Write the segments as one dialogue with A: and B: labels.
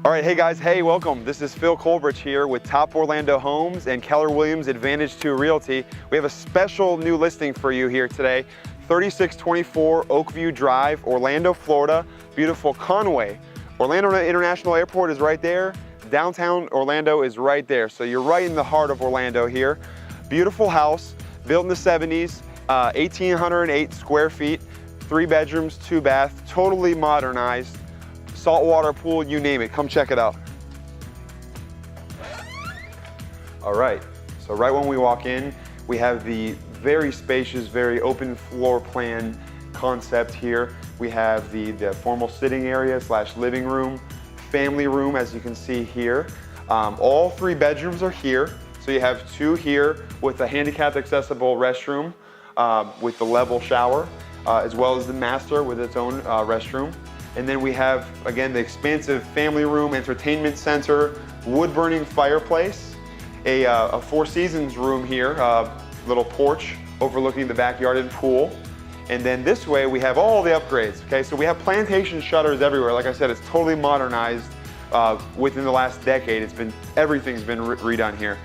A: All right, hey guys, hey, welcome. This is Phil Colbridge here with Top Orlando Homes and Keller Williams Advantage 2 Realty. We have a special new listing for you here today. 3624 Oakview Drive, Orlando, Florida. Beautiful Conway. Orlando International Airport is right there. Downtown Orlando is right there. So you're right in the heart of Orlando here. Beautiful house, built in the 70s, 1,808 square feet, 3 bedrooms, 2 baths, totally modernized. Saltwater pool, you name it, come check it out. All right, so right when we walk in, we have the very spacious, very open floor plan concept here. We have the formal sitting area / living room, family room, as you can see here. All 3 bedrooms are here. So you have 2 here with a handicapped accessible restroom with the level shower, as well as the master with its own restroom. And then we have, again, the expansive family room, entertainment center, wood-burning fireplace, a Four Seasons room here, little porch overlooking the backyard and pool. And then this way we have all the upgrades, okay? So we have Plantation shutters everywhere. Like I said, it's totally modernized within the last decade. Everything's been redone here.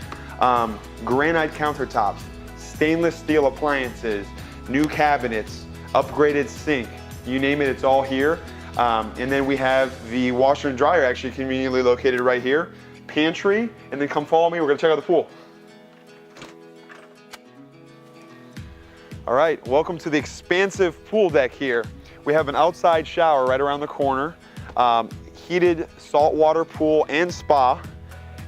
A: Granite countertops, stainless steel appliances, new cabinets, upgraded sink, you name it, it's all here. And then we have the washer and dryer actually conveniently located right here. Pantry, and then come follow me, we're gonna check out the pool. All right, welcome to the expansive pool deck here. We have an outside shower right around the corner, heated saltwater pool and spa,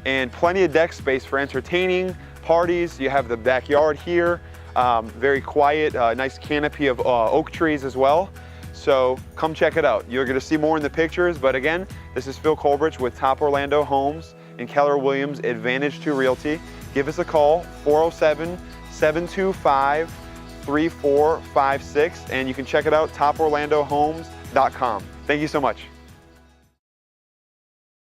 A: and plenty of deck space for entertaining, parties. You have the backyard here, very quiet, nice canopy of oak trees as well. So come check it out. You're gonna see more in the pictures, but again, this is Phil Colbridge with Top Orlando Homes and Keller Williams Advantage 2 Realty. Give us a call, 407-725-3456, and you can check it out, toporlandohomes.com. Thank you so much.